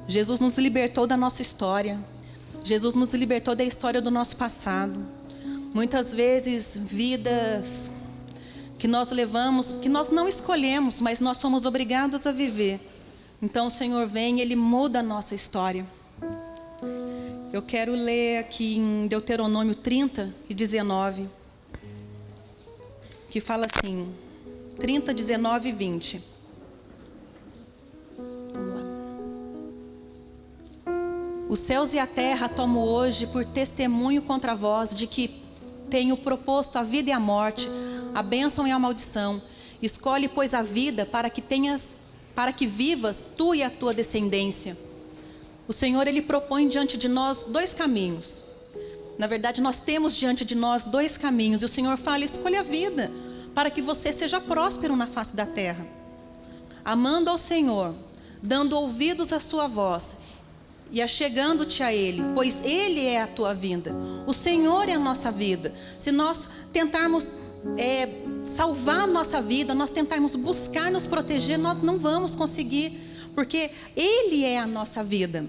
Jesus nos libertou da nossa história. Jesus nos libertou da história do nosso passado. Muitas vezes, vidas que nós levamos, que nós não escolhemos, mas nós somos obrigados a viver. Então o Senhor vem e Ele muda a nossa história. Eu quero ler aqui em Deuteronômio 30 e 19, que fala assim, 30, 19 e 20. Vamos lá. Os céus e a terra tomo hoje por testemunho contra vós de que tenho proposto a vida e a morte, a bênção e a maldição. Escolhe, pois, a vida para que vivas tu e a tua descendência. O Senhor, Ele propõe diante de nós dois caminhos. Na verdade, nós temos diante de nós dois caminhos. E o Senhor fala, escolha a vida, para que você seja próspero na face da terra. Amando ao Senhor, dando ouvidos à sua voz, e achegando-te a Ele, pois Ele é a tua vida. O Senhor é a nossa vida. Se nós tentarmos salvar a nossa vida, nós tentarmos buscar nos proteger, nós não vamos conseguir, porque Ele é a nossa vida.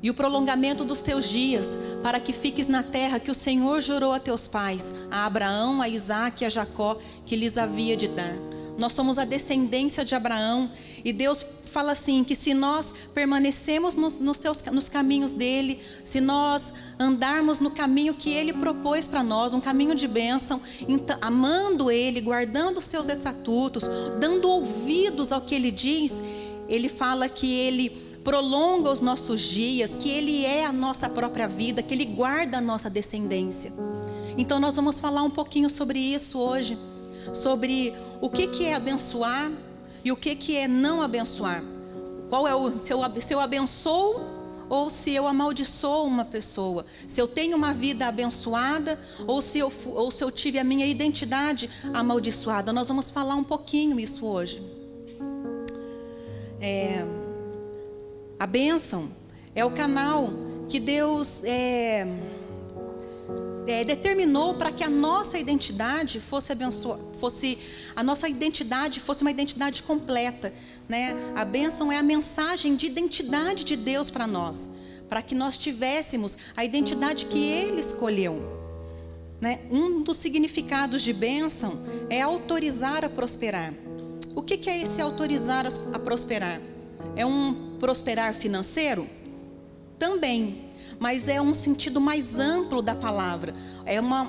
E o prolongamento dos teus dias, para que fiques na terra que o Senhor jurou a teus pais, a Abraão, a Isaque e a Jacó, que lhes havia de dar. Nós somos a descendência de Abraão, e Deus fala assim, que se nós permanecemos nos caminhos dEle, se nós andarmos no caminho que Ele propôs para nós, um caminho de bênção, então, amando Ele, guardando os seus estatutos, dando ouvidos ao que Ele diz, Ele fala que Ele prolonga os nossos dias, que Ele é a nossa própria vida, que Ele guarda a nossa descendência. Então nós vamos falar um pouquinho sobre isso hoje, sobre o que é abençoar e o que é não abençoar. Qual é se eu abençoo ou se eu amaldiçoo uma pessoa, se eu tenho uma vida abençoada ou se eu tive a minha identidade amaldiçoada. Nós vamos falar um pouquinho isso hoje. A bênção é o canal que Deus determinou para que a nossa identidade fosse uma identidade completa, né? A bênção é a mensagem de identidade de Deus para nós, para que nós tivéssemos a identidade que Ele escolheu, né? Um dos significados de bênção é autorizar a prosperar. O que é esse autorizar a prosperar? É um prosperar financeiro? Também. Mas é um sentido mais amplo da palavra.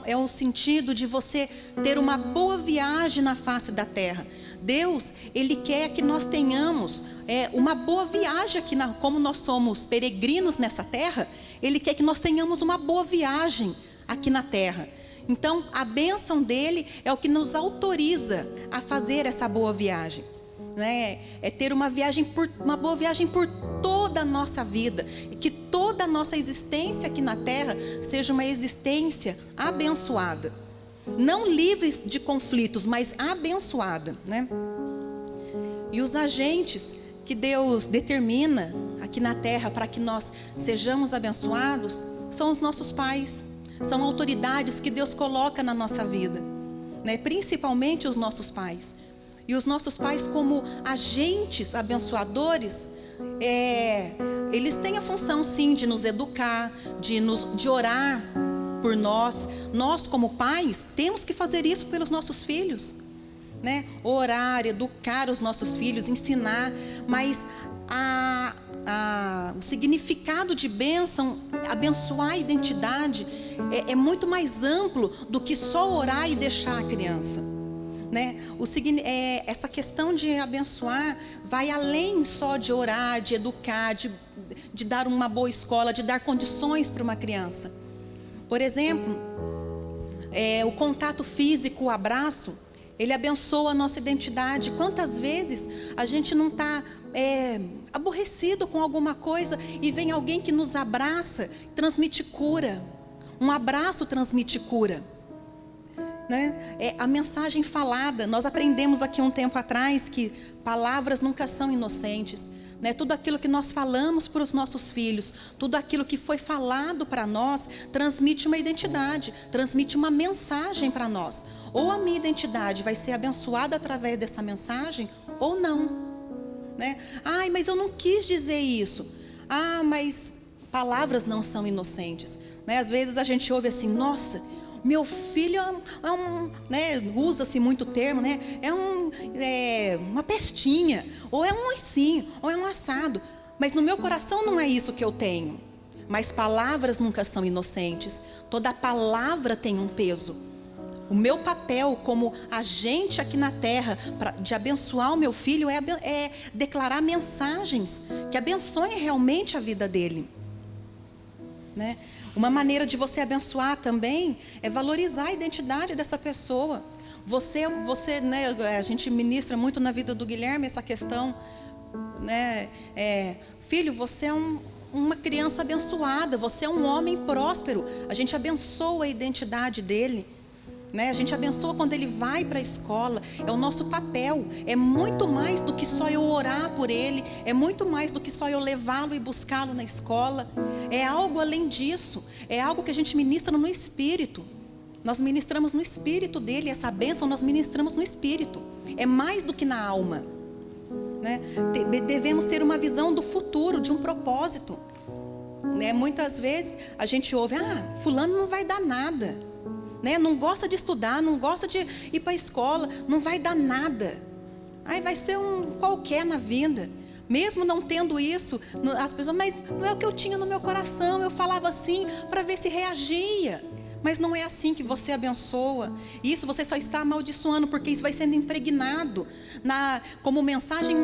É um sentido de você ter uma boa viagem na face da terra. Deus, Ele quer que nós tenhamos uma boa viagem aqui, como nós somos peregrinos nessa terra, Ele quer que nós tenhamos uma boa viagem aqui na terra. Então, a bênção dEle é o que nos autoriza a fazer essa boa viagem, né? É ter uma boa viagem por toda a nossa vida, e que toda a nossa existência aqui na terra seja uma existência abençoada, não livre de conflitos, mas abençoada, né? E os agentes que Deus determina aqui na terra para que nós sejamos abençoados são os nossos pais, são autoridades que Deus coloca na nossa vida, né? Principalmente os nossos pais. E os nossos pais, como agentes abençoadores, eles têm a função sim de nos educar, de orar por nós. Nós, como pais, temos que fazer isso pelos nossos filhos, né? Orar, educar os nossos filhos, ensinar. Mas o significado de bênção, abençoar a identidade, é muito mais amplo do que só orar e deixar a criança, né? Essa questão de abençoar vai além só de orar, de educar, de dar uma boa escola, de dar condições para uma criança. Por exemplo, o contato físico, o abraço, ele abençoa a nossa identidade. Quantas vezes a gente não está aborrecido com alguma coisa e vem alguém que nos abraça, transmite cura. Um abraço transmite cura, né? A mensagem falada, nós aprendemos aqui um tempo atrás que palavras nunca são inocentes, né? Tudo aquilo que nós falamos para os nossos filhos, tudo aquilo que foi falado para nós, transmite uma identidade, transmite uma mensagem para nós. Ou a minha identidade vai ser abençoada através dessa mensagem, ou não, né? Ai, mas eu não quis dizer isso. Ah, mas palavras não são inocentes, né? Às vezes a gente ouve assim, nossa, meu filho né, usa-se muito o termo, né? Uma pestinha, ou é um assim, ou é um assado. Mas no meu coração não é isso que eu tenho. Mas palavras nunca são inocentes. Toda palavra tem um peso. O meu papel como agente aqui na terra de abençoar o meu filho é declarar mensagens que abençoem realmente a vida dele, né? Uma maneira de você abençoar também é valorizar a identidade dessa pessoa. Você, né, a gente ministra muito na vida do Guilherme essa questão, né? Filho, você é uma criança abençoada, você é um homem próspero. A gente abençoa a identidade dele, né? A gente abençoa quando ele vai para a escola. É o nosso papel. É muito mais do que só eu orar por ele. É muito mais do que só eu levá-lo e buscá-lo na escola. É algo além disso. É algo que a gente ministra no espírito. Nós ministramos no espírito dele. Essa bênção nós ministramos no espírito. É mais do que na alma, né? Devemos ter uma visão do futuro, de um propósito, né? Muitas vezes a gente ouve, fulano não vai dar nada, né? Não gosta de estudar, não gosta de ir para a escola, não vai dar nada. Vai ser um qualquer na vida. Mesmo não tendo isso, as pessoas, mas não é o que eu tinha no meu coração, eu falava assim para ver se reagia. Mas não é assim que você abençoa. Isso você só está amaldiçoando, porque isso vai sendo impregnado como mensagem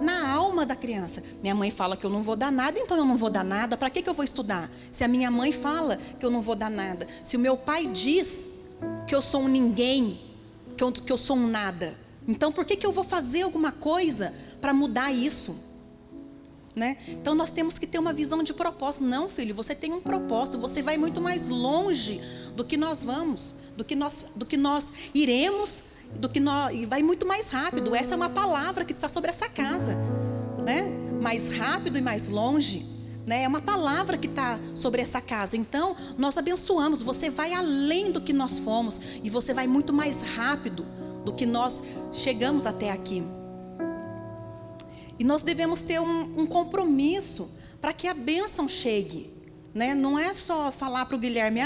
na alma da criança. Minha mãe fala que eu não vou dar nada, então eu não vou dar nada. Para que eu vou estudar? Se a minha mãe fala que eu não vou dar nada. Se o meu pai diz que eu sou um ninguém, que eu sou um nada. Então por que eu vou fazer alguma coisa para mudar isso? Né? Então nós temos que ter uma visão de propósito. Não, filho, você tem um propósito. Você vai muito mais longe do que nós vamos, do que nós iremos, e vai muito mais rápido. Essa é uma palavra que está sobre essa casa, né? Mais rápido e mais longe, né? É uma palavra que está sobre essa casa. Então nós abençoamos. Você vai além do que nós fomos, e você vai muito mais rápido do que nós chegamos até aqui. E nós devemos ter um compromisso para que a bênção chegue, né? Não é só falar para o Guilherme,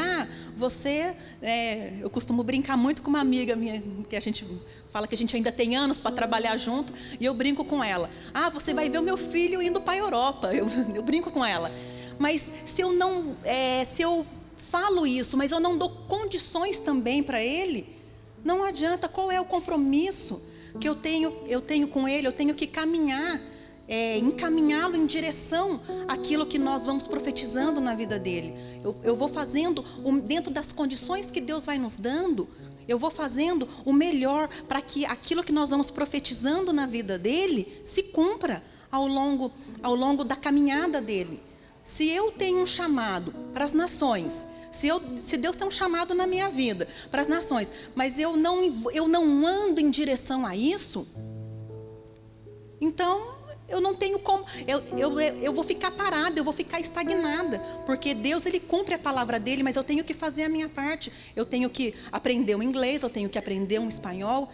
eu costumo brincar muito com uma amiga minha, que a gente fala que a gente ainda tem anos para trabalhar junto, e eu brinco com ela. Você vai ver o meu filho indo para a Europa, eu brinco com ela. Mas se eu falo isso, mas eu não dou condições também para ele, não adianta. Qual é o compromisso que eu tenho com ele? Eu tenho que caminhar, encaminhá-lo em direção àquilo que nós vamos profetizando na vida dele. Eu vou fazendo dentro das condições que Deus vai nos dando. Eu vou fazendo o melhor para que aquilo que nós vamos profetizando na vida dele se cumpra ao longo da caminhada dele. Se eu tenho um chamado para as nações, se Deus tem um chamado na minha vida para as nações, mas eu não ando em direção a isso, então eu não tenho como, eu vou ficar parada, eu vou ficar estagnada, porque Deus, Ele cumpre a palavra dEle, mas eu tenho que fazer a minha parte. Eu tenho que aprender o inglês, eu tenho que aprender um espanhol.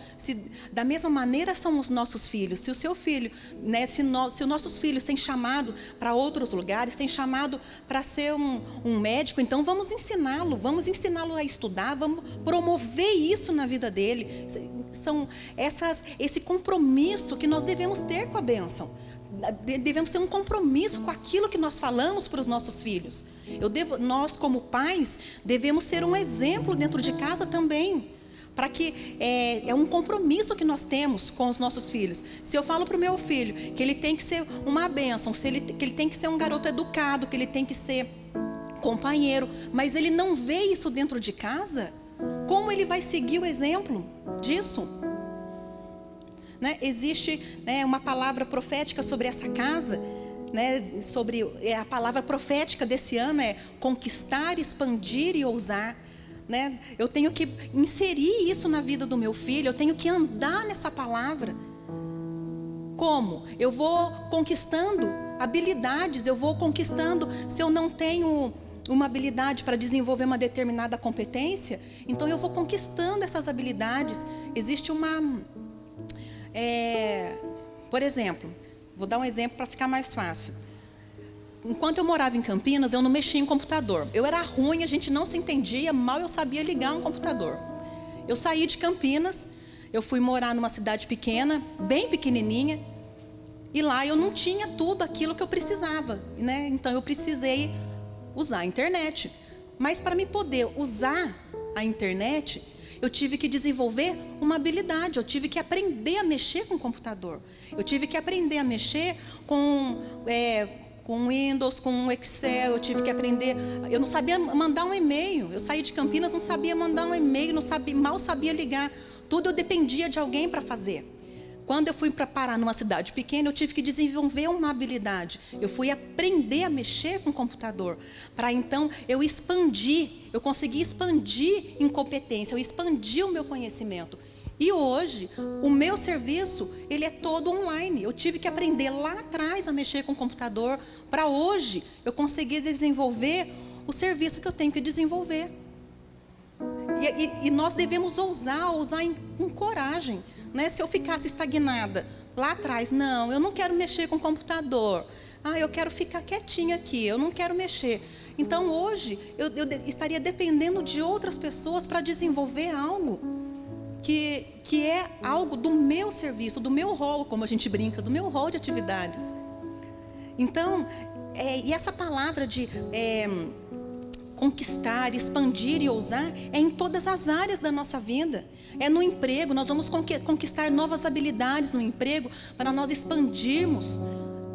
Da mesma maneira são os nossos filhos. Se o seu filho, né, se os nossos filhos têm chamado para outros lugares, têm chamado para ser um médico, então vamos ensiná-lo a estudar, vamos promover isso na vida dele. São esse compromisso que nós devemos ter com a bênção. Devemos ter um compromisso com aquilo que nós falamos para os nossos filhos. Nós, como pais, devemos ser um exemplo dentro de casa também, para que é um compromisso que nós temos com os nossos filhos. Se eu falo para o meu filho que ele tem que ser uma bênção, que ele tem que ser um garoto educado, que ele tem que ser companheiro, mas ele não vê isso dentro de casa, como ele vai seguir o exemplo disso? Né? Existe, né, uma palavra profética sobre essa casa, né, a palavra profética desse ano é conquistar, expandir e ousar, né? Eu tenho que inserir isso na vida do meu filho, eu tenho que andar nessa palavra. Como? Eu vou conquistando habilidades, eu vou conquistando. Se eu não tenho uma habilidade para desenvolver uma determinada competência, então eu vou conquistando essas habilidades. Existe por exemplo, Vou dar um exemplo para ficar mais fácil. Enquanto eu morava em Campinas, eu não mexia em computador. Eu era ruim, a gente não se entendia, mal eu sabia ligar um computador. Eu saí de Campinas, eu fui morar numa cidade pequena, bem pequenininha, e lá eu não tinha tudo aquilo que eu precisava, né? Então eu precisei usar a internet. Mas para mim poder usar a internet, eu tive que desenvolver uma habilidade, eu tive que aprender a mexer com o computador. Eu tive que aprender a mexer com Windows, com Excel, eu tive que aprender. Eu não sabia mandar um e-mail. Eu saí de Campinas, não sabia mandar um e-mail, mal sabia ligar. Tudo eu dependia de alguém para fazer. Quando eu fui para parar numa cidade pequena, eu tive que desenvolver uma habilidade. Eu fui aprender a mexer com o computador. Para então eu expandir, eu consegui expandir em competência, eu expandi o meu conhecimento. E hoje, o meu serviço, ele é todo online. Eu tive que aprender lá atrás a mexer com o computador, para hoje eu conseguir desenvolver o serviço que eu tenho que desenvolver. E nós devemos usar com coragem. Né? Se eu ficasse estagnada lá atrás, não, eu não quero mexer com o computador. Eu quero ficar quietinha aqui, eu não quero mexer. Então hoje eu estaria dependendo de outras pessoas para desenvolver algo que é algo do meu serviço, do meu rol, como a gente brinca, do meu rol de atividades. Então, e essa palavra de conquistar, expandir e ousar é em todas as áreas da nossa vida. É no emprego, nós vamos conquistar novas habilidades no emprego para nós expandirmos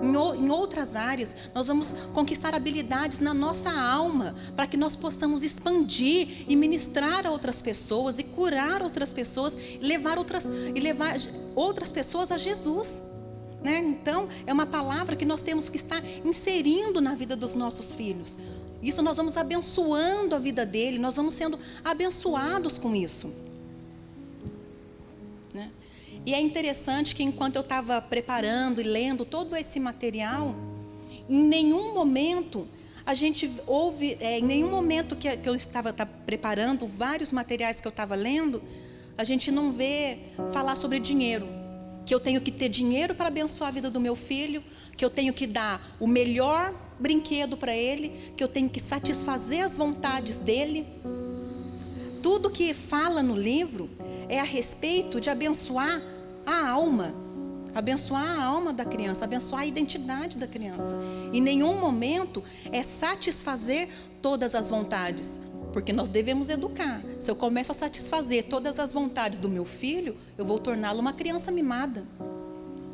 em outras áreas. Nós vamos conquistar habilidades na nossa alma para que nós possamos expandir e ministrar a outras pessoas e curar outras pessoas e levar outras pessoas a Jesus. Né? Então, é uma palavra que nós temos que estar inserindo na vida dos nossos filhos. Isso nós vamos abençoando a vida dele, nós vamos sendo abençoados com isso. Né? E é interessante que enquanto eu estava preparando e lendo todo esse material, em nenhum momento a gente ouve, em nenhum momento que eu estava preparando vários materiais que eu estava lendo, a gente não vê falar sobre dinheiro. Que eu tenho que ter dinheiro para abençoar a vida do meu filho, que eu tenho que dar o melhor brinquedo para ele, que eu tenho que satisfazer as vontades dele. Tudo que fala no livro é a respeito de abençoar a alma da criança, abençoar a identidade da criança. Em nenhum momento é satisfazer todas as vontades, porque nós devemos educar. Se eu começo a satisfazer todas as vontades do meu filho, eu vou torná-lo uma criança mimada.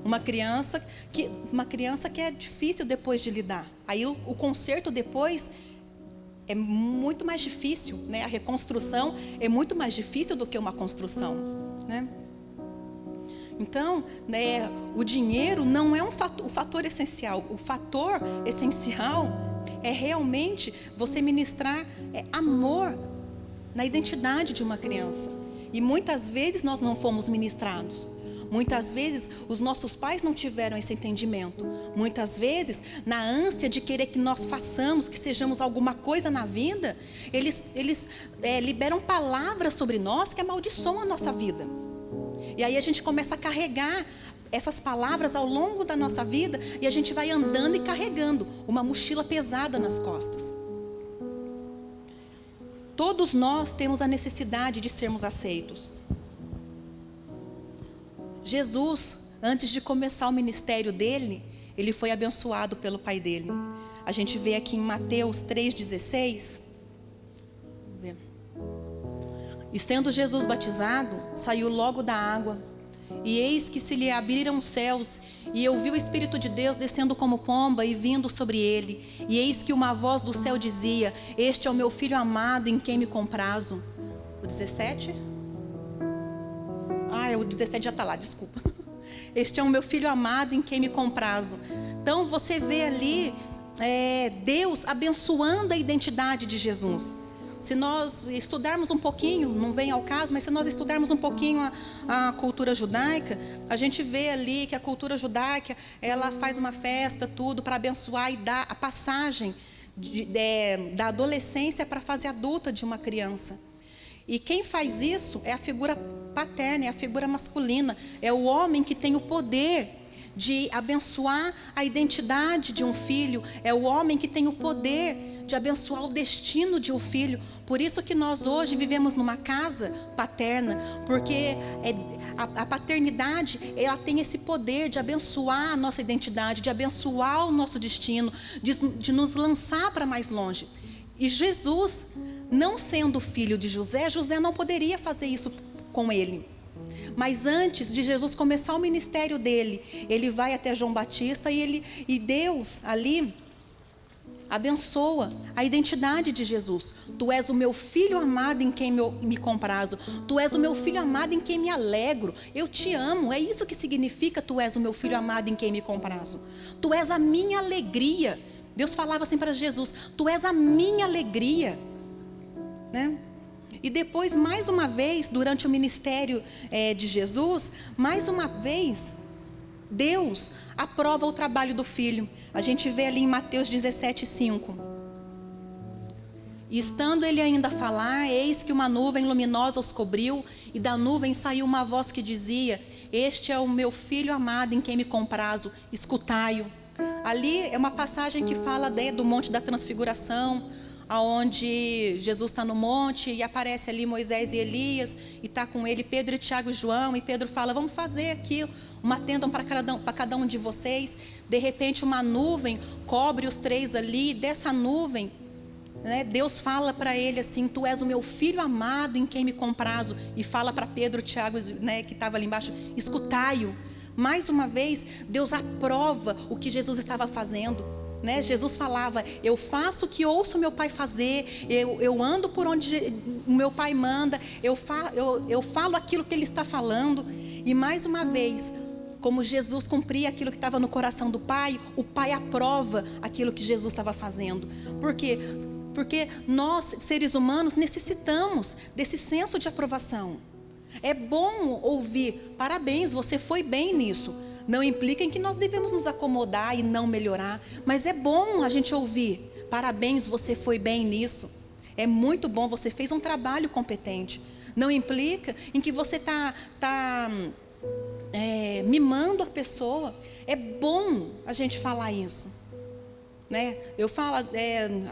Uma criança que é difícil depois de lidar. Aí o conserto depois é muito mais difícil, né? A reconstrução é muito mais difícil do que uma construção, né? Então, né, o dinheiro não é o fator essencial. O fator essencial é realmente você ministrar amor na identidade de uma criança. E muitas vezes nós não fomos ministrados. Muitas vezes os nossos pais não tiveram esse entendimento. Muitas vezes, na ânsia de querer que nós façamos, que sejamos alguma coisa na vida, eles liberam palavras sobre nós que amaldiçoam a nossa vida. E aí a gente começa a carregar essas palavras ao longo da nossa vida e a gente vai andando e carregando uma mochila pesada nas costas. Todos nós temos a necessidade de sermos aceitos. Jesus, antes de começar o ministério dele, ele foi abençoado pelo pai dele. A gente vê aqui em Mateus 3,16. E sendo Jesus batizado, saiu logo da água. E eis que se lhe abriram os céus, e ouviu o Espírito de Deus descendo como pomba e vindo sobre ele. E eis que uma voz do céu dizia: este é o meu filho amado, em quem me comprazo. O 17? O 17 já está lá, desculpa. Este é o meu filho amado, em quem me comprazo. Então você vê ali Deus abençoando a identidade de Jesus. Se nós estudarmos um pouquinho, não vem ao caso, mas se nós estudarmos um pouquinho a cultura judaica, a gente vê ali que a cultura judaica, ela faz uma festa, tudo, para abençoar e dar a passagem da adolescência para a fase adulta de uma criança. E quem faz isso é a figura paterna, é a figura masculina, é o homem que tem o poder de abençoar a identidade de um filho. É o homem que tem o poder de abençoar o destino de um filho. Por isso que nós hoje vivemos numa casa paterna, porque a paternidade, ela tem esse poder de abençoar a nossa identidade, de abençoar o nosso destino, de nos lançar para mais longe. E Jesus, não sendo filho de José, José não poderia fazer isso com ele. Mas antes de Jesus começar o ministério dele, ele vai até João Batista e Deus ali abençoa a identidade de Jesus. Tu és o meu filho amado em quem me comprazo. Tu és o meu filho amado em quem me alegro. Eu te amo. É isso que significa tu és o meu filho amado em quem me comprazo. Tu és a minha alegria. Deus falava assim para Jesus: tu és a minha alegria, né? E depois, mais uma vez, durante o ministério de Jesus, mais uma vez, Deus aprova o trabalho do filho. A gente vê ali em Mateus 17:5. E estando ele ainda a falar, eis que uma nuvem luminosa os cobriu, e da nuvem saiu uma voz que dizia: este é o meu filho amado em quem me comprazo, escutai-o. Ali é uma passagem que fala do Monte da Transfiguração, aonde Jesus está no monte e aparece ali Moisés e Elias, e está com ele Pedro, Tiago e João, e Pedro fala: vamos fazer aqui uma tenda para cada um de vocês. De repente uma nuvem cobre os três ali, dessa nuvem, né, Deus fala para ele assim: tu és o meu filho amado em quem me comprazo, e fala para Pedro, Tiago, né, que estava ali embaixo: escutai-o. Mais uma vez, Deus aprova o que Jesus estava fazendo, né? Jesus falava: eu faço o que ouço meu pai fazer, eu ando por onde o meu pai manda, eu falo aquilo que ele está falando. E mais uma vez, como Jesus cumpria aquilo que estava no coração do pai, o pai aprova aquilo que Jesus estava fazendo. Por quê? Porque nós, seres humanos, necessitamos desse senso de aprovação. É bom ouvir: parabéns, você foi bem nisso. Não implica em que nós devemos nos acomodar e não melhorar, mas é bom a gente ouvir: parabéns, você foi bem nisso. É muito bom, você fez um trabalho competente. Não implica em que você está mimando a pessoa. É bom a gente falar isso, né? Eu falo,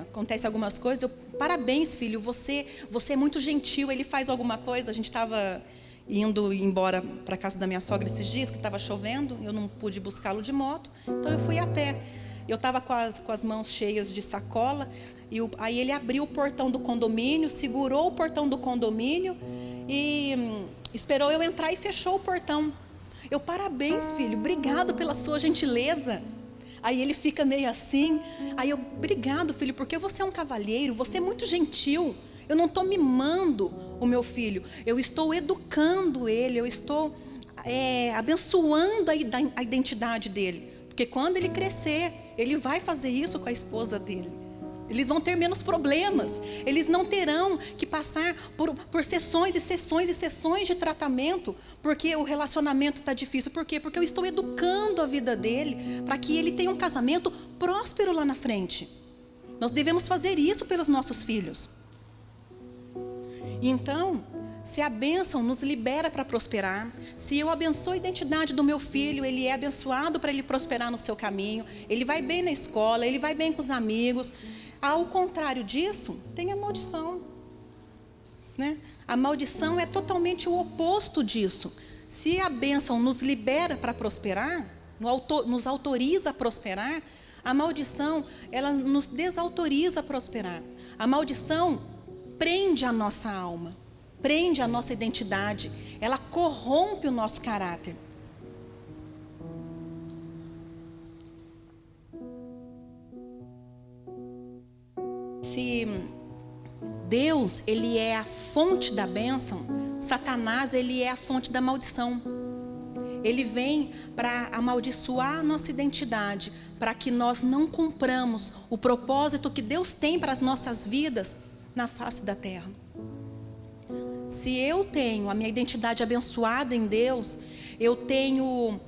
acontece algumas coisas, parabéns, filho, você é muito gentil. Ele faz alguma coisa, a gente estava indo embora para a casa da minha sogra esses dias, que estava chovendo, eu não pude buscá-lo de moto, então eu fui a pé. Eu estava com as mãos cheias de sacola, e aí ele abriu o portão do condomínio, segurou o portão do condomínio e esperou eu entrar e fechou o portão. Eu: parabéns, filho, obrigado pela sua gentileza. Aí ele fica meio assim, aí eu: obrigado, filho, porque você é um cavalheiro, você é muito gentil. Eu não estou mimando o meu filho, eu estou educando ele, eu estou abençoando a identidade dele. Porque quando ele crescer, ele vai fazer isso com a esposa dele. Eles vão ter menos problemas, eles não terão que passar por sessões e sessões e sessões de tratamento, porque o relacionamento está difícil. Por quê? Porque eu estou educando a vida dele, para que ele tenha um casamento próspero lá na frente. Nós devemos fazer isso pelos nossos filhos. Então, se a bênção nos libera para prosperar, se eu abençoo a identidade do meu filho, ele é abençoado para ele prosperar no seu caminho, ele vai bem na escola, ele vai bem com os amigos. Ao contrário disso, tem a maldição, né? A maldição é totalmente o oposto disso. Se a bênção nos libera para prosperar, nos autoriza a prosperar, a maldição, ela nos desautoriza a prosperar. A maldição prende a nossa alma, prende a nossa identidade, ela corrompe o nosso caráter. Se Deus, ele é a fonte da bênção, Satanás, ele é a fonte da maldição. Ele vem para amaldiçoar a nossa identidade, para que nós não cumpramos o propósito que Deus tem para as nossas vidas na face da terra. Se eu tenho a minha identidade abençoada em Deus, eu tenho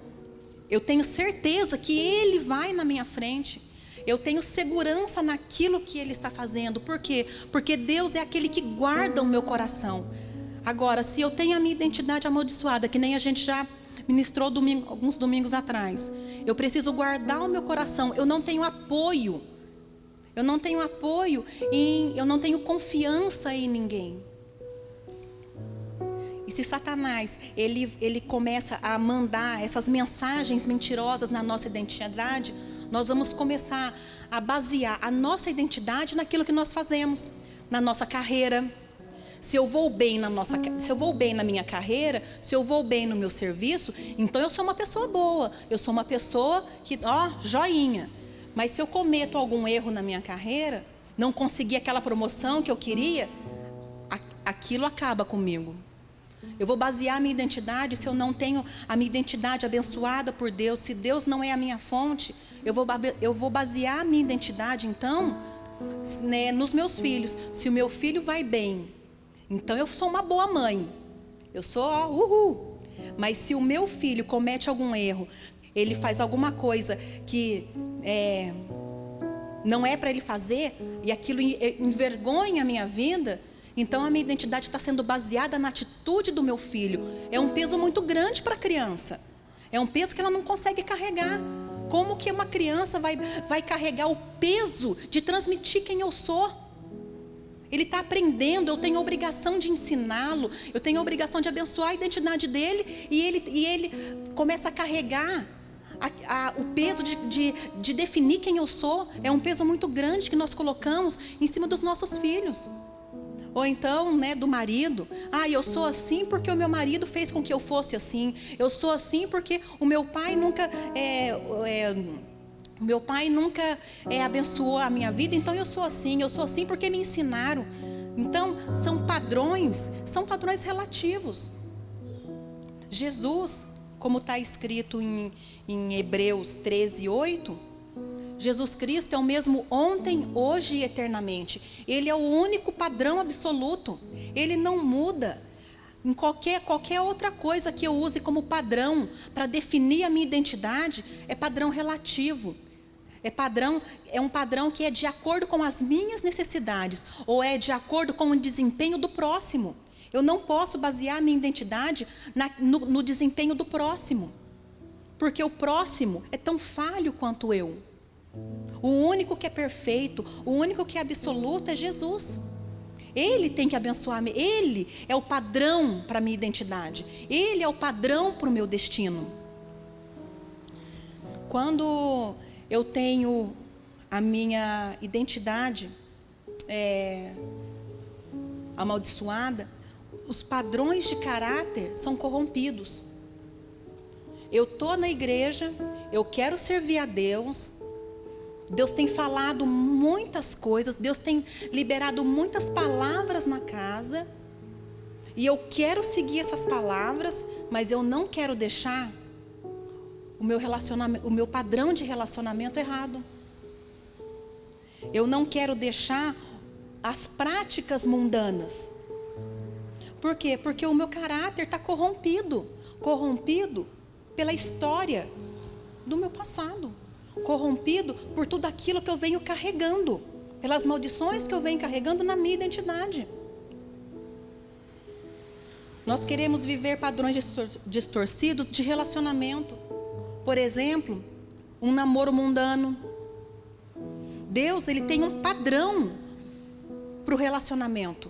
certeza que Ele vai na minha frente. Eu tenho segurança naquilo que Ele está fazendo. Por quê? Porque Deus é aquele que guarda o meu coração. Agora, se eu tenho a minha identidade amaldiçoada, que nem a gente já ministrou alguns domingos atrás. Eu preciso guardar o meu coração. Eu não tenho apoio. Eu não tenho apoio, eu não tenho confiança em ninguém. E se Satanás, ele começa a mandar essas mensagens mentirosas na nossa identidade, nós vamos começar a basear a nossa identidade naquilo que nós fazemos, na nossa carreira. Se eu vou bem na minha carreira, se eu vou bem no meu serviço, então eu sou uma pessoa boa, eu sou uma pessoa que, joinha. Mas se eu cometo algum erro na minha carreira, não consegui aquela promoção que eu queria, aquilo acaba comigo. Eu vou basear a minha identidade, se eu não tenho a minha identidade abençoada por Deus, se Deus não é a minha fonte, eu vou basear a minha identidade, então, né, nos meus filhos. Se o meu filho vai bem, então eu sou uma boa mãe. Eu sou, uhul. Mas se o meu filho comete algum erro, ele faz alguma coisa que não é para ele fazer, e aquilo envergonha a minha vida, então a minha identidade está sendo baseada na atitude do meu filho. É um peso muito grande para a criança. É um peso que ela não consegue carregar. Como que uma criança vai carregar o peso de transmitir quem eu sou? Ele está aprendendo, eu tenho a obrigação de ensiná-lo, eu tenho a obrigação de abençoar a identidade dele, e ele começa a carregar o peso de definir quem eu sou. É um peso muito grande que nós colocamos em cima dos nossos filhos. Ou então, né, do marido. Eu sou assim porque o meu marido fez com que eu fosse assim. Eu sou assim porque o meu pai nunca abençoou a minha vida, então eu sou assim porque me ensinaram. Então, são padrões relativos. Jesus, como está escrito em Hebreus 13:8, Jesus Cristo é o mesmo ontem, hoje e eternamente. Ele é o único padrão absoluto. Ele não muda. Em qualquer outra coisa que eu use como padrão para definir a minha identidade, é padrão relativo. É um padrão que é de acordo com as minhas necessidades, ou é de acordo com o desempenho do próximo. Eu não posso basear a minha identidade no desempenho do próximo, porque o próximo é tão falho quanto eu. O único que é perfeito, o único que é absoluto é Jesus. Ele tem que abençoar-me. Ele é o padrão para a minha identidade. Ele é o padrão para o meu destino. Quando eu tenho a minha identidade amaldiçoada, os padrões de caráter são corrompidos. Eu estou na igreja, eu quero servir a Deus. Deus tem falado muitas coisas, Deus tem liberado muitas palavras na casa, e eu quero seguir essas palavras, mas eu não quero deixar o meu padrão de relacionamento errado. Eu não quero deixar as práticas mundanas. Por quê? Porque o meu caráter está corrompido pela história do meu passado. Corrompido por tudo aquilo que eu venho carregando, pelas maldições que eu venho carregando na minha identidade. Nós queremos viver padrões distorcidos de relacionamento. Por exemplo, um namoro mundano. Deus, ele tem um padrão para o relacionamento.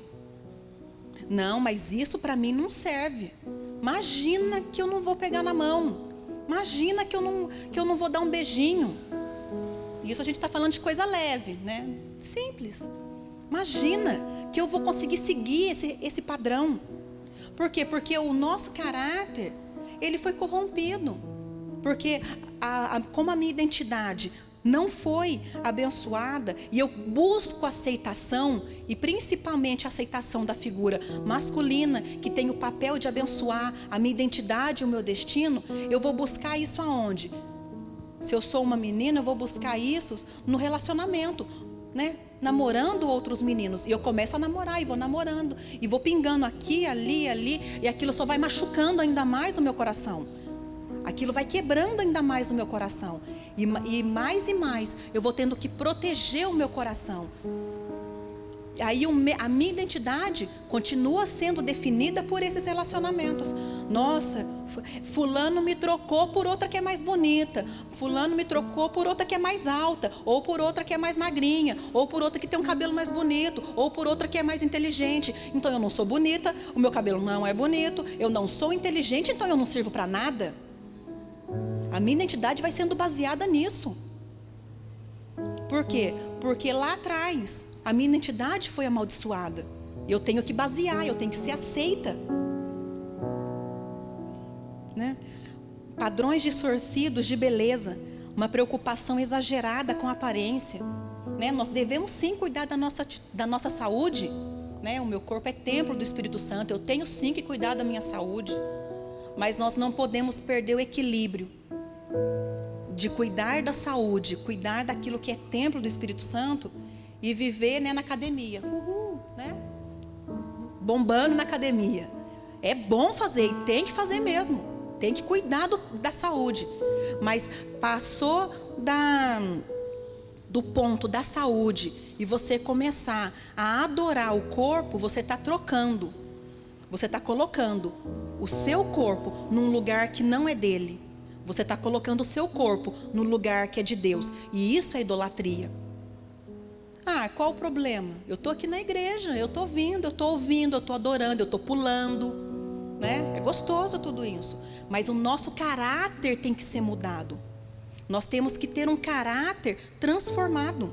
Não, mas isso para mim não serve. Imagina que eu não vou pegar na mão. Imagina que eu não vou dar um beijinho. Isso a gente está falando de coisa leve, né? Simples. Imagina que eu vou conseguir seguir esse padrão. Por quê? Porque o nosso caráter, ele foi corrompido. Porque como a minha identidade não foi abençoada, e eu busco aceitação, e principalmente a aceitação da figura masculina, que tem o papel de abençoar a minha identidade e o meu destino, eu vou buscar isso aonde? Se eu sou uma menina, eu vou buscar isso no relacionamento, né? Namorando outros meninos, e eu começo a namorar, e vou namorando, e vou pingando aqui, ali, e aquilo só vai machucando ainda mais o meu coração. Aquilo vai quebrando ainda mais o meu coração. E mais eu vou tendo que proteger o meu coração. Aí a minha identidade continua sendo definida por esses relacionamentos. Nossa, fulano me trocou por outra que é mais bonita. Fulano me trocou por outra que é mais alta. Ou por outra que é mais magrinha. Ou por outra que tem um cabelo mais bonito. Ou por outra que é mais inteligente. Então eu não sou bonita, o meu cabelo não é bonito. Eu não sou inteligente, então eu não sirvo para nada. A minha identidade vai sendo baseada nisso. Por quê? Porque lá atrás a minha identidade foi amaldiçoada. Eu tenho que basear, eu tenho que ser aceita, né? Padrões distorcidos de beleza, uma preocupação exagerada com a aparência, né? Nós devemos sim cuidar da nossa saúde, né? O meu corpo é templo do Espírito Santo. Eu tenho sim que cuidar da minha saúde, mas nós não podemos perder o equilíbrio de cuidar da saúde, cuidar daquilo que é templo do Espírito Santo e viver, né, na academia, né? Bombando na academia. É bom fazer e tem que fazer mesmo, tem que cuidar da saúde, mas passou do ponto da saúde e você começar a adorar o corpo, você está trocando, você está colocando o seu corpo num lugar que não é dele. Você está colocando o seu corpo no lugar que é de Deus. E isso é idolatria. Ah, qual o problema? Eu estou aqui na igreja, eu estou vindo, eu estou ouvindo, eu estou adorando, eu estou pulando, né? É gostoso tudo isso. Mas o nosso caráter tem que ser mudado. Nós temos que ter um caráter transformado.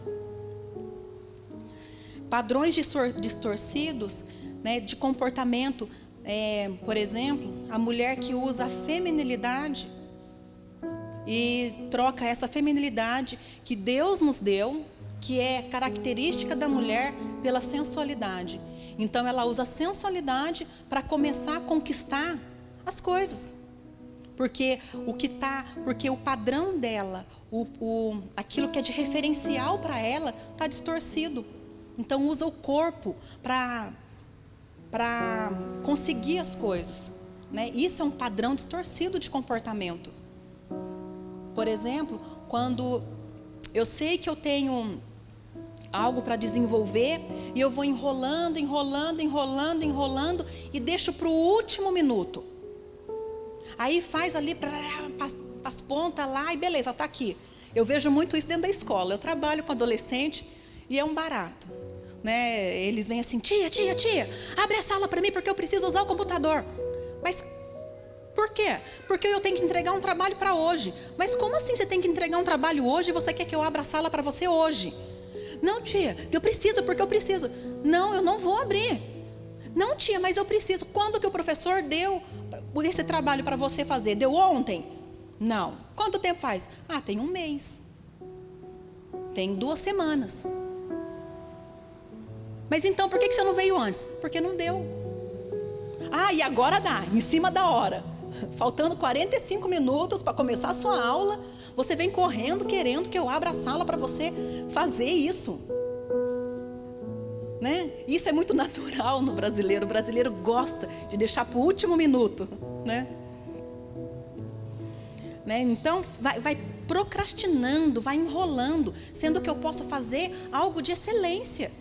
Padrões distorcidos, né, de comportamento. Por exemplo, a mulher que usa a feminilidade e troca essa feminilidade que Deus nos deu, que é característica da mulher, pela sensualidade. Então ela usa a sensualidade para começar a conquistar as coisas. Porque o padrão dela, aquilo que é de referencial para ela, está distorcido. Então usa o corpo para conseguir as coisas, né? Isso é um padrão distorcido de comportamento. Por exemplo, quando eu sei que eu tenho algo para desenvolver e eu vou enrolando e deixo para o último minuto. Aí faz ali as pontas lá e beleza, está aqui. Eu vejo muito isso dentro da escola. Eu trabalho com adolescente e é um barato, né? Eles vêm assim, tia, abre a sala para mim porque eu preciso usar o computador. Mas por quê? Porque eu tenho que entregar um trabalho para hoje. Mas como assim você tem que entregar um trabalho hoje e você quer que eu abra a sala para você hoje? Não, tia, eu preciso, porque eu preciso. Não, eu não vou abrir. Não, tia, mas eu preciso. Quando que o professor deu esse trabalho para você fazer? Deu ontem? Não. Quanto tempo faz? Ah, tem 1 mês. Tem 2 semanas. Mas então, por que você não veio antes? Porque não deu. Ah, e agora dá, em cima da hora. Faltando 45 minutos para começar a sua aula, você vem correndo querendo que eu abra a sala para você fazer isso, né? Isso é muito natural no brasileiro. O brasileiro gosta de deixar para o último minuto, né? Então vai procrastinando, vai enrolando, sendo que eu posso fazer algo de excelência.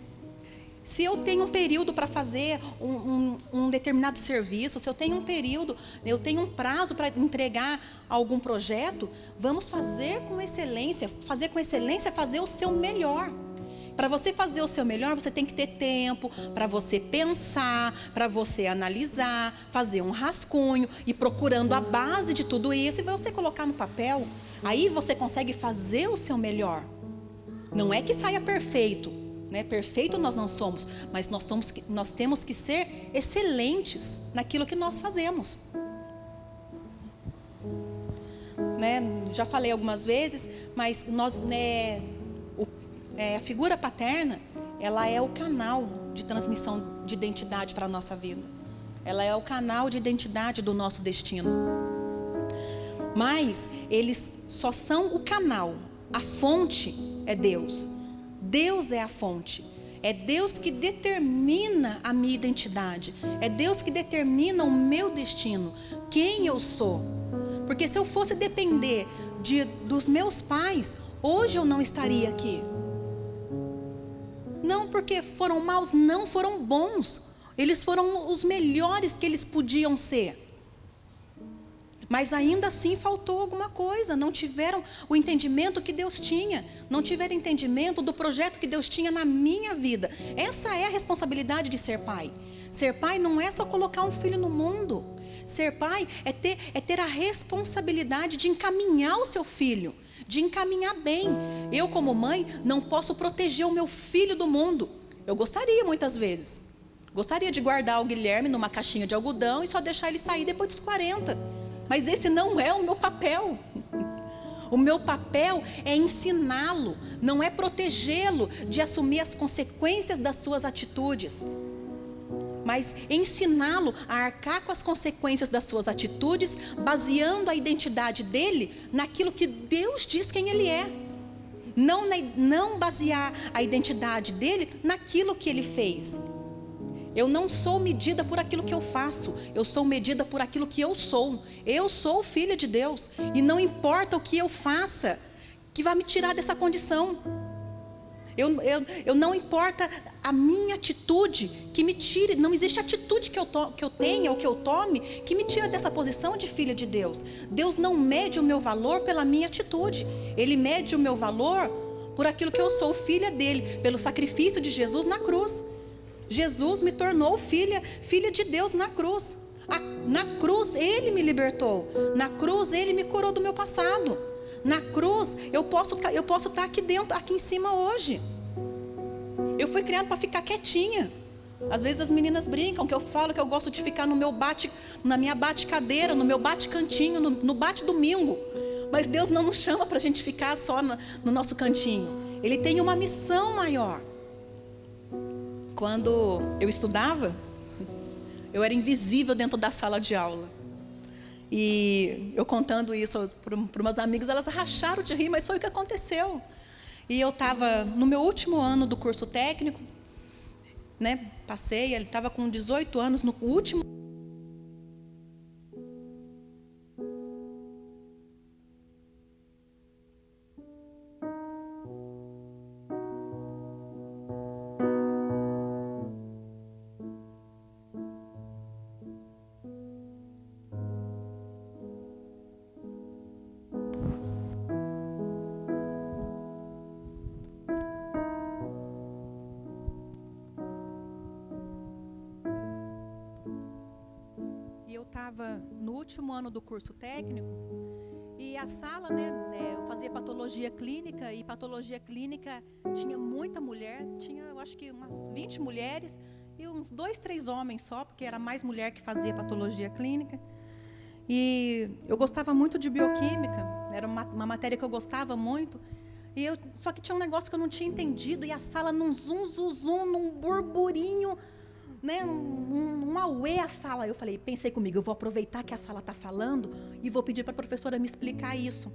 Se eu tenho um período para fazer um determinado serviço, se eu tenho um período, eu tenho um prazo para entregar algum projeto, vamos fazer com excelência. Fazer com excelência é fazer o seu melhor. Para você fazer o seu melhor, você tem que ter tempo para você pensar, para você analisar, fazer um rascunho e procurando a base de tudo isso e você colocar no papel. Aí você consegue fazer o seu melhor. Não é que saia perfeito, né? Perfeito nós não somos, mas nós temos que ser excelentes naquilo que nós fazemos, né? Já falei algumas vezes, mas a figura paterna, ela é o canal de transmissão de identidade para a nossa vida. Ela é o canal de identidade do nosso destino. Mas eles só são o canal. A fonte é Deus. Deus é a fonte. É Deus que determina a minha identidade. É Deus que determina o meu destino. Quem eu sou. Porque se eu fosse depender dos meus pais, hoje eu não estaria aqui. Não, não porque foram maus, não, foram bons. Eles foram os melhores que eles podiam ser. Mas ainda assim faltou alguma coisa, não tiveram o entendimento que Deus tinha, não tiveram entendimento do projeto que Deus tinha na minha vida. Essa é a responsabilidade de ser pai. Ser pai não é só colocar um filho no mundo. Ser pai é ter a responsabilidade de encaminhar o seu filho, de encaminhar bem. Eu, como mãe, não posso proteger o meu filho do mundo. Eu gostaria muitas vezes. Gostaria de guardar o Guilherme numa caixinha de algodão e só deixar ele sair depois dos 40. Mas esse não é o meu papel. O meu papel é ensiná-lo, não é protegê-lo de assumir as consequências das suas atitudes. Mas ensiná-lo a arcar com as consequências das suas atitudes, baseando a identidade dele naquilo que Deus diz quem ele é. Não basear a identidade dele naquilo que ele fez. Eu não sou medida por aquilo que eu faço, eu sou medida por aquilo que eu sou. Eu sou filha de Deus, e não importa o que eu faça, que vai me tirar dessa condição. Eu não importa a minha atitude, que me tire, não existe atitude que eu tenha ou que eu tome, que me tira dessa posição de filha de Deus. Deus não mede o meu valor pela minha atitude, Ele mede o meu valor por aquilo que eu sou, filha dEle, pelo sacrifício de Jesus na cruz. Jesus me tornou filha de Deus na cruz. Na cruz Ele me libertou. Na cruz Ele me curou do meu passado. Na cruz eu posso estar aqui dentro, aqui em cima hoje. Eu fui criada para ficar quietinha. Às vezes as meninas brincam que eu falo que eu gosto de ficar na minha bate-cadeira, no meu bate-cantinho, no bate-domingo. Mas Deus não nos chama para a gente ficar só no nosso cantinho. Ele tem uma missão maior. Quando eu estudava, eu era invisível dentro da sala de aula. E eu contando isso para umas amigas, elas racharam de rir, mas foi o que aconteceu. E eu estava no meu último ano do curso técnico, né? Passei, ele estava com 18 anos, no último. Estava no último ano do curso técnico e a sala, né, eu fazia patologia clínica, e patologia clínica tinha muita mulher, tinha eu acho que umas 20 mulheres e uns 2, 3 homens só, porque era mais mulher que fazia patologia clínica. E eu gostava muito de bioquímica, era uma matéria que eu gostava muito, só que tinha um negócio que eu não tinha entendido, e a sala num zum, num burburinho, né, um auê a sala. Eu pensei comigo, eu vou aproveitar que a sala está falando e vou pedir para a professora me explicar isso.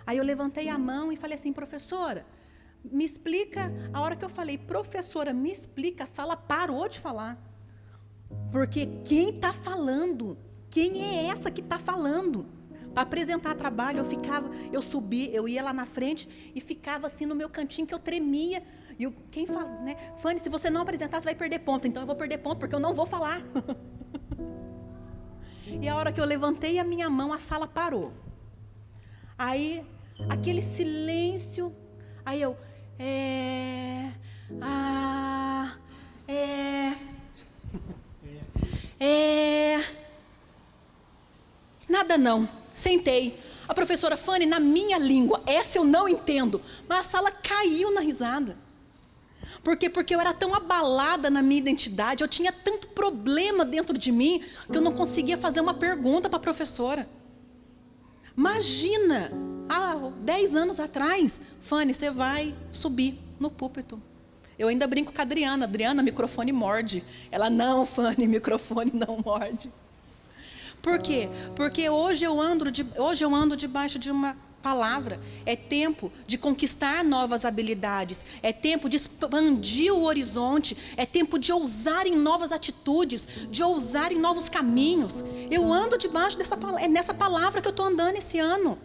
Aí eu levantei a mão e falei assim: professora, me explica. A hora que eu falei, professora, me explica, a sala parou de falar. Porque quem está falando? Quem é essa que está falando? Para apresentar trabalho, eu ia lá na frente e ficava assim no meu cantinho, que eu tremia. E quem fala, né? Fanny, se você não apresentar, você vai perder ponto. Então eu vou perder ponto, porque eu não vou falar. E a hora que eu levantei a minha mão, a sala parou. Aí, aquele silêncio. Aí eu, nada não. Sentei. A professora: Fanny, na minha língua, essa eu não entendo. Mas a sala caiu na risada. Por quê? Porque eu era tão abalada na minha identidade, eu tinha tanto problema dentro de mim, que eu não conseguia fazer uma pergunta para a professora. Imagina, há 10 anos atrás, Fanny, você vai subir no púlpito. Eu ainda brinco com a Adriana: Adriana, microfone morde. Ela: não, Fanny, microfone não morde. Por quê? Porque hoje eu ando debaixo de uma palavra. É tempo de conquistar novas habilidades, é tempo de expandir o horizonte, é tempo de ousar em novas atitudes, de ousar em novos caminhos. Eu ando debaixo dessa palavra, é nessa palavra que eu estou andando esse ano,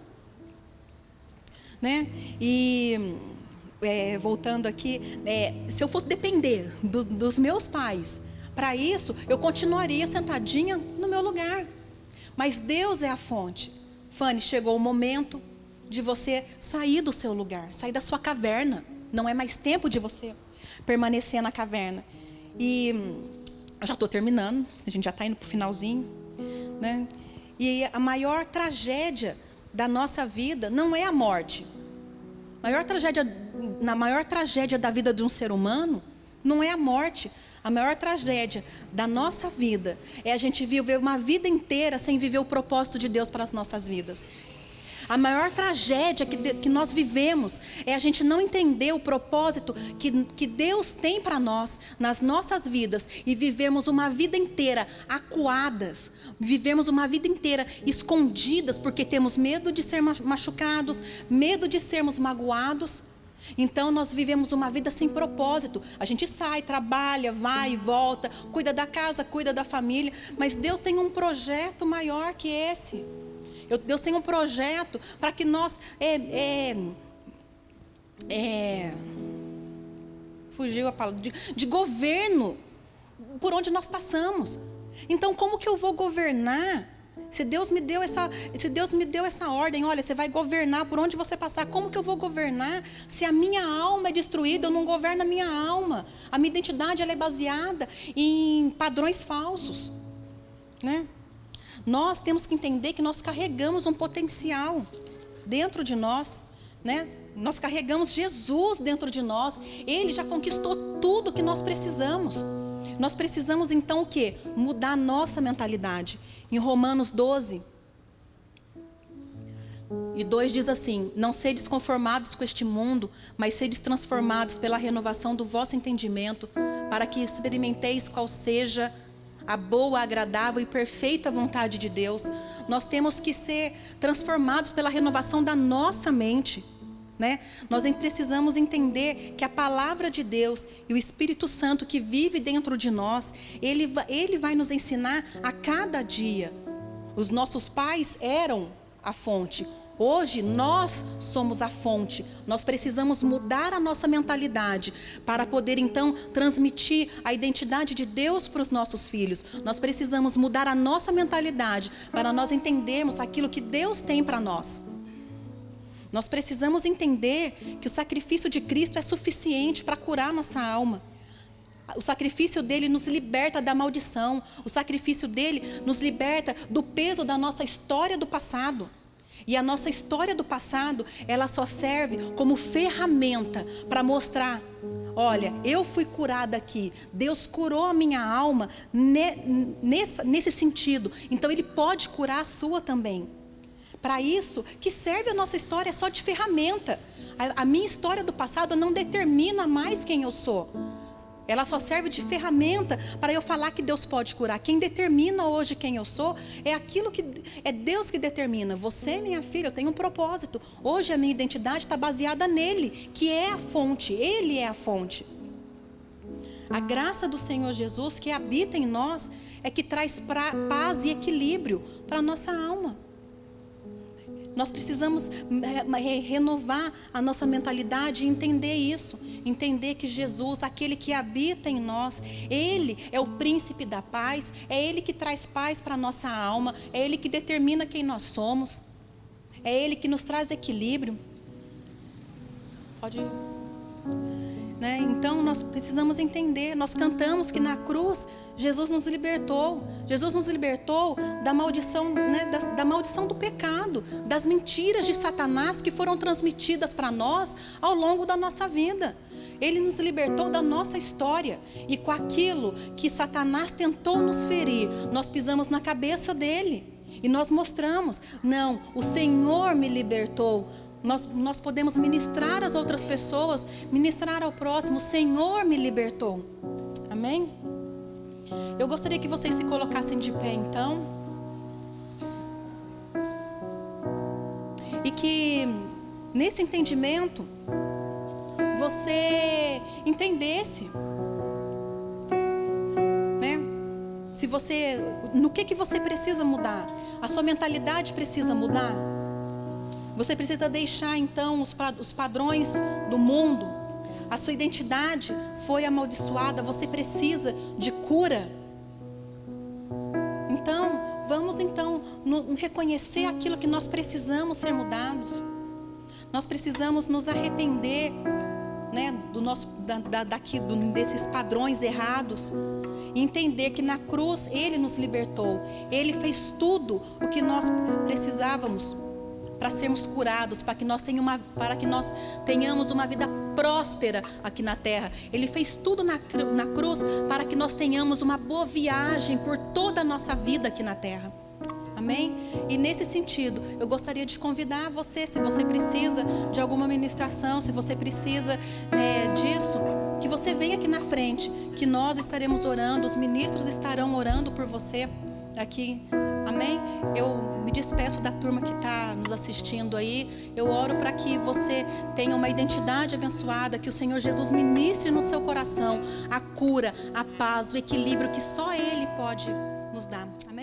né? E voltando aqui, se eu fosse depender dos meus pais, para isso, eu continuaria sentadinha no meu lugar. Mas Deus é a fonte. Fanny, chegou o momento de você sair do seu lugar, sair da sua caverna. Não é mais tempo de você permanecer na caverna. E já estou terminando, a gente já está indo para o finalzinho, né? E a maior tragédia da nossa vida não é a morte. Na maior tragédia da vida de um ser humano não é a morte. A maior tragédia da nossa vida é a gente viver uma vida inteira sem viver o propósito de Deus para as nossas vidas. A maior tragédia que nós vivemos é a gente não entender o propósito que Deus tem para nós, nas nossas vidas, e vivermos uma vida inteira acuadas, vivermos uma vida inteira escondidas, porque temos medo de ser machucados, medo de sermos magoados. Então nós vivemos uma vida sem propósito. A gente sai, trabalha, vai e volta, cuida da casa, cuida da família, mas Deus tem um projeto maior que esse. Deus tem um projeto para que nós fugiu a palavra de governo por onde nós passamos. Então, como que eu vou governar? Se Deus me deu essa ordem, olha, você vai governar por onde você passar. Como que eu vou governar se a minha alma é destruída? Eu não governo a minha alma. A minha identidade ela é baseada em padrões falsos, né? Nós temos que entender que nós carregamos um potencial dentro de nós, né? Nós carregamos Jesus dentro de nós. Ele já conquistou tudo que nós precisamos. Nós precisamos então o quê? Mudar a nossa mentalidade. Em Romanos 12, e 2 diz assim: não sedes conformados com este mundo, mas sedes transformados pela renovação do vosso entendimento, para que experimenteis qual seja a boa, agradável e perfeita vontade de Deus. Nós temos que ser transformados pela renovação da nossa mente, né? Nós precisamos entender que a palavra de Deus e o Espírito Santo que vive dentro de nós, ele vai nos ensinar a cada dia. Os nossos pais eram a fonte. Hoje nós somos a fonte. Nós precisamos mudar a nossa mentalidade para poder então transmitir a identidade de Deus para os nossos filhos. Nós precisamos mudar a nossa mentalidade para nós entendermos aquilo que Deus tem para nós. Nós precisamos entender que o sacrifício de Cristo é suficiente para curar nossa alma. O sacrifício dele nos liberta da maldição. O sacrifício dele nos liberta do peso da nossa história do passado. E a nossa história do passado, ela só serve como ferramenta para mostrar: olha, eu fui curada aqui, Deus curou a minha alma nesse sentido, então Ele pode curar a sua também. Para isso que serve a nossa história só de ferramenta. A minha história do passado não determina mais quem eu sou. Ela só serve de ferramenta para eu falar que Deus pode curar. Quem determina hoje quem eu sou é aquilo que é Deus que determina. Você, minha filha, eu tenho um propósito. Hoje a minha identidade está baseada nele, que é a fonte. Ele é a fonte. A graça do Senhor Jesus que habita em nós é que traz paz e equilíbrio para a nossa alma. Nós precisamos renovar a nossa mentalidade e entender isso. Entender que Jesus, aquele que habita em nós, Ele é o príncipe da paz, é Ele que traz paz para a nossa alma, é Ele que determina quem nós somos, é Ele que nos traz equilíbrio. Pode ir. Né? Então nós precisamos entender, nós cantamos que na cruz Jesus nos libertou da maldição, né? da maldição do pecado, das mentiras de Satanás que foram transmitidas para nós ao longo da nossa vida. Ele nos libertou da nossa história, e com aquilo que Satanás tentou nos ferir, nós pisamos na cabeça dele e nós mostramos: não, o Senhor me libertou. Nós podemos ministrar às outras pessoas, ministrar ao próximo: o Senhor me libertou. Amém? Eu gostaria que vocês se colocassem de pé então. E que nesse entendimento você entendesse, né? Se você, no que você precisa mudar? A sua mentalidade precisa mudar? Você precisa deixar então os padrões do mundo. A sua identidade foi amaldiçoada. Você precisa de cura. Então, vamos então reconhecer aquilo que nós precisamos ser mudados. Nós precisamos nos arrepender, né, desses padrões errados. E entender que na cruz Ele nos libertou. Ele fez tudo o que nós precisávamos para sermos curados, para que nós tenhamos uma vida próspera aqui na terra. Ele fez tudo na cruz para que nós tenhamos uma boa viagem por toda a nossa vida aqui na terra. Amém? E nesse sentido, eu gostaria de convidar você, se você precisa de alguma ministração, se você precisa disso, que você venha aqui na frente, que nós estaremos orando, os ministros estarão orando por você aqui. Amém? Eu me despeço da turma que está nos assistindo aí. Eu oro para que você tenha uma identidade abençoada, que o Senhor Jesus ministre no seu coração a cura, a paz, o equilíbrio que só Ele pode nos dar. Amém?